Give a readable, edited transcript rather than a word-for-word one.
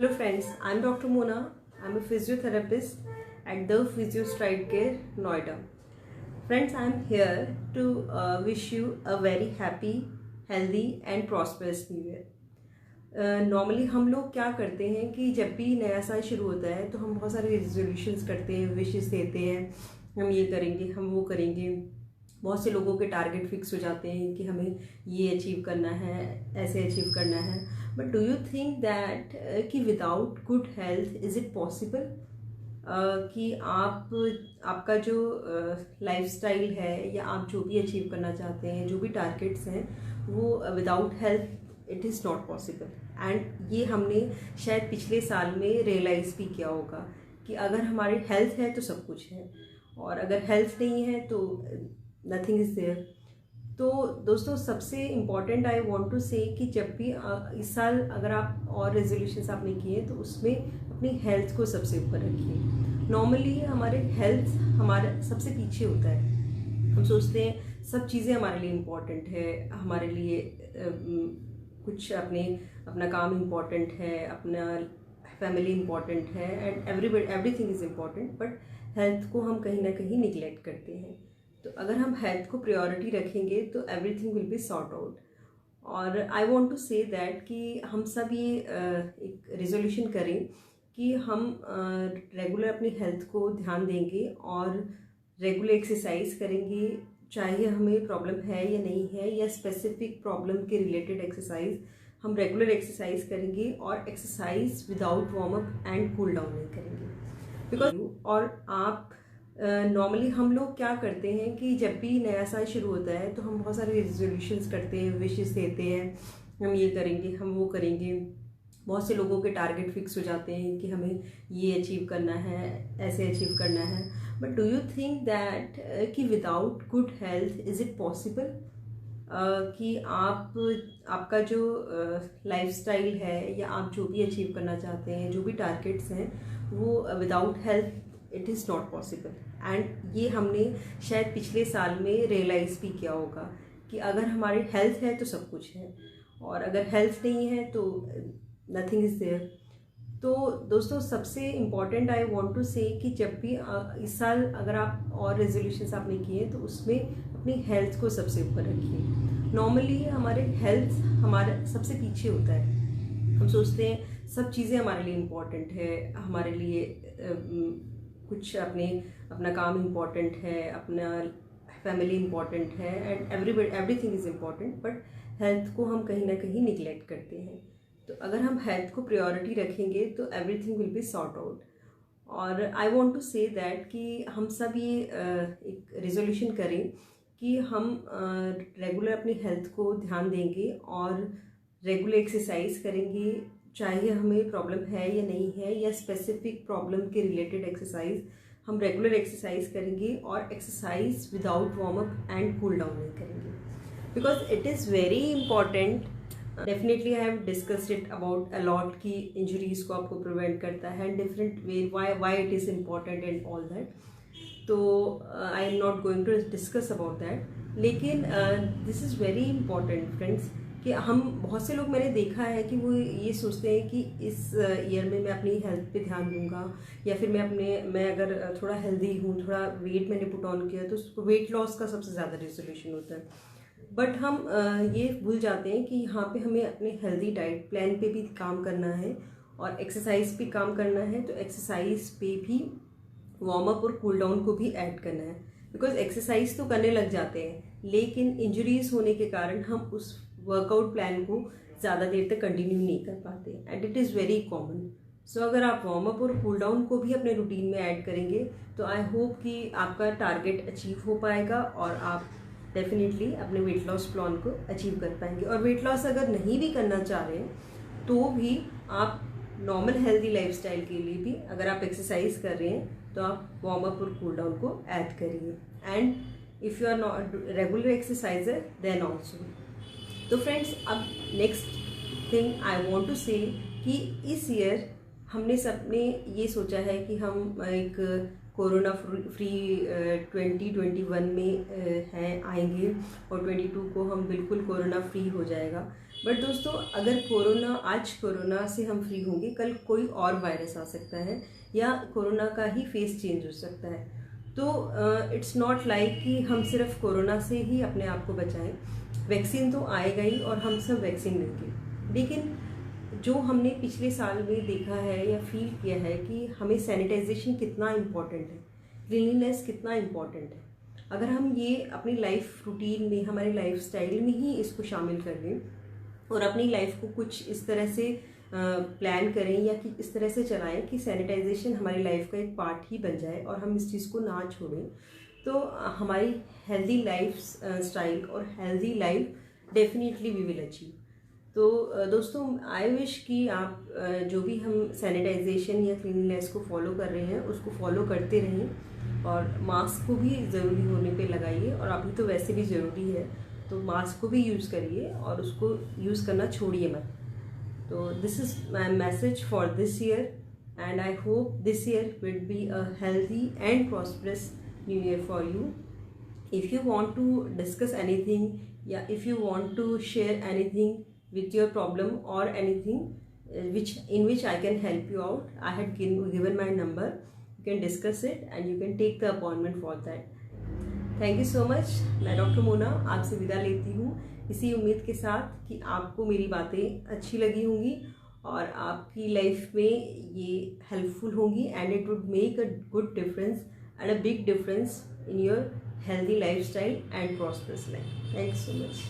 Hello friends, I'm Dr. Mona. I'm a physiotherapist at the Physio Stride Care, Noida. Friends, I'm here to wish you a very happy, healthy and prosperous New Year. Normally हम लोग क्या करते हैं कि जब भी नया साल शुरू होता है तो हम बहुत सारे रेजोल्यूशंस करते हैं, विशेस देते हैं, हम ये करेंगे, हम वो करेंगे। बहुत से लोगों के टारगेट फिक्स हो जाते हैं कि हमें ये अचीव करना है, ऐसे अचीव करना है। But do you think that कि without good health is it possible कि आपका जो लाइफस्टाइल है या आप जो भी अचीव करना चाहते हैं, जो भी टारगेट्स हैं, वो without health it is not possible. And ये हमने शायद पिछले साल में रियलाइज़ भी किया होगा कि अगर हमारी हेल्थ है तो सब कुछ है, और अगर हेल्थ नहीं है तो नथिंग इज़ देयर। तो दोस्तों, सबसे important I want to say कि जब भी इस साल अगर आप और रेजोल्यूशंस आपने किए तो उसमें अपनी हेल्थ को सबसे ऊपर रखिए। नॉर्मली हमारे हेल्थ हमारे सबसे पीछे होता है। हम सोचते हैं सब चीज़ें हमारे लिए इम्पॉर्टेंट है, हमारे लिए कुछ अपना काम इम्पॉर्टेंट है, अपना फैमिली इम्पॉर्टेंट है, and everything is important, but health को हम कहीं ना कहीं निगलेक्ट करते हैं। तो अगर हम हेल्थ को प्रायोरिटी रखेंगे तो everything will be sort out. और I want to say that कि हम सब ये एक रेजोल्यूशन करें कि हम रेगुलर अपनी हेल्थ को ध्यान देंगे और रेगुलर एक्सरसाइज करेंगे, चाहे हमें प्रॉब्लम है या नहीं है, या स्पेसिफिक प्रॉब्लम के रिलेटेड एक्सरसाइज हम रेगुलर एक्सरसाइज करेंगे, और exercise without warm up and cool down नहीं करेंगे। बिकॉज और आप नॉर्मली हम लोग क्या करते हैं कि जब भी नया साल शुरू होता है तो हम बहुत सारे रेजोल्यूशंस करते हैं, विशेस देते हैं, हम ये करेंगे, हम वो करेंगे। बहुत से लोगों के टारगेट फिक्स हो जाते हैं कि हमें ये अचीव करना है, ऐसे अचीव करना है। But do you think that कि without good health is it possible कि आपका जो लाइफस्टाइल है या आप जो भी अचीव करना चाहते हैं, जो भी टारगेट्स हैं, वो without health it is not possible. And ये हमने शायद पिछले साल में रियलाइज़ भी किया होगा कि अगर हमारी हेल्थ है तो सब कुछ है, और अगर हेल्थ नहीं है तो नथिंग इज़ देयर। तो दोस्तों, सबसे important I want to say कि जब भी इस साल अगर आप और रेजोल्यूशंस आपने किए तो उसमें अपनी हेल्थ को सबसे ऊपर रखिए। नॉर्मली हमारे हेल्थ हमारे सबसे पीछे होता है। हम सोचते हैं सब चीज़ें हमारे लिए इम्पॉर्टेंट है, हमारे लिए कुछ अपना काम इम्पॉर्टेंट है, अपना फैमिली इम्पॉर्टेंट है, and everything is important, but health को हम कहीं ना कहीं निगलेक्ट करते हैं। तो अगर हम हेल्थ को प्रायोरिटी रखेंगे तो everything will be sort out. और I want to say that कि हम सब ये एक रेजोल्यूशन करें कि हम रेगुलर अपनी हेल्थ को ध्यान देंगे और रेगुलर एक्सरसाइज करेंगे, चाहे हमें प्रॉब्लम है या नहीं है, या स्पेसिफिक प्रॉब्लम के रिलेटेड एक्सरसाइज हम रेगुलर एक्सरसाइज करेंगे, और exercise without warm up and cool down नहीं करेंगे। Because it is very important. Definitely I have discussed it about a lot की इंजरीज को आपको प्रिवेंट करता है, different way why it is important and all that. तो I am not going to discuss about that, लेकिन this is very important friends कि हम बहुत से लोग मैंने देखा है कि वो ये सोचते हैं कि इस ईयर में मैं अपनी हेल्थ पे ध्यान दूंगा, या फिर मैं अगर थोड़ा हेल्दी हूँ, थोड़ा वेट मैंने पुट ऑन किया, तो वेट लॉस का सबसे ज़्यादा रेजोल्यूशन होता है। बट हम ये भूल जाते हैं कि यहाँ पे हमें अपने हेल्दी डाइट प्लान पे भी काम करना है, और एक्सरसाइज पे काम करना है। तो एक्सरसाइज पे भी वार्म अप और कूल डाउन को भी ऐड करना है। बिकॉज एक्सरसाइज तो करने लग जाते हैं, लेकिन इंजरीज होने के कारण हम उस वर्कआउट प्लान को ज़्यादा देर तक कंटिन्यू नहीं कर पाते, and it is very common. So अगर आप वार्म अप और कूल डाउन को भी अपने रूटीन में ऐड करेंगे तो आई होप कि आपका टारगेट अचीव हो पाएगा, और आप डेफिनेटली अपने वेट लॉस प्लान को अचीव कर पाएंगे। और वेट लॉस अगर नहीं भी करना चाह रहे हैं तो भी आप नॉर्मल हेल्दी लाइफस्टाइल के लिए भी अगर आप एक्सरसाइज कर रहे हैं तो आप वार्म अप और कूल डाउन को ऐड करिए, and if you are not regular exerciser then also. तो फ्रेंड्स, अब next thing I want to say कि इस ईयर हमने सबने ये सोचा है कि हम एक कोरोना फ्री 2021 में आएंगे और 22 को हम बिल्कुल कोरोना फ्री हो जाएगा। बट दोस्तों, अगर आज कोरोना से हम फ्री होंगे, कल कोई और वायरस आ सकता है या कोरोना का ही फेस चेंज हो सकता है। तो इट्स नॉट लाइक कि हम सिर्फ कोरोना से ही अपने आप को बचाएं। वैक्सीन तो आएगा ही और हम सब वैक्सीन लेंगे, लेकिन जो हमने पिछले साल में देखा है या फील किया है कि हमें सैनिटाइजेशन कितना इम्पॉर्टेंट है, क्लीनलीनेस कितना इम्पॉर्टेंट है। अगर हम ये अपनी लाइफ रूटीन में, हमारी लाइफ स्टाइल में ही इसको शामिल कर लें और अपनी लाइफ को कुछ इस तरह से प्लान करें या कि इस तरह से चलाएं कि सैनिटाइजेशन हमारी लाइफ का एक पार्ट ही बन जाए और हम इस चीज़ को ना छोड़ें, तो हमारी हेल्दी लाइफ स्टाइल और healthy life definitely we will achieve. तो दोस्तों, आई विश कि आप जो भी हम सैनिटाइजेशन या क्लीनलीनेस को फॉलो कर रहे हैं उसको फॉलो करते रहें और मास्क को भी ज़रूरी होने पे लगाइए, और अभी तो वैसे भी ज़रूरी है, तो मास्क को भी यूज़ करिए और उसको यूज़ करना छोड़िए मत। तो this is my message for this year, and I hope this year will be a healthy and prosperous new year for you. If you want to discuss anything, yeah, if you want to share anything with your problem or anything in which I can help you out, I had given my number. You can discuss it and you can take the appointment for that. Thank you so much. मैं doctor Mona आपसे विदा लेती हूँ, इसी उम्मीद के साथ कि आपको मेरी बातें अच्छी लगी होंगी और आपकी लाइफ में ये हेल्पफुल होंगी, and it would make a good difference and a big difference in your healthy lifestyle and prosperous life. Thanks so much.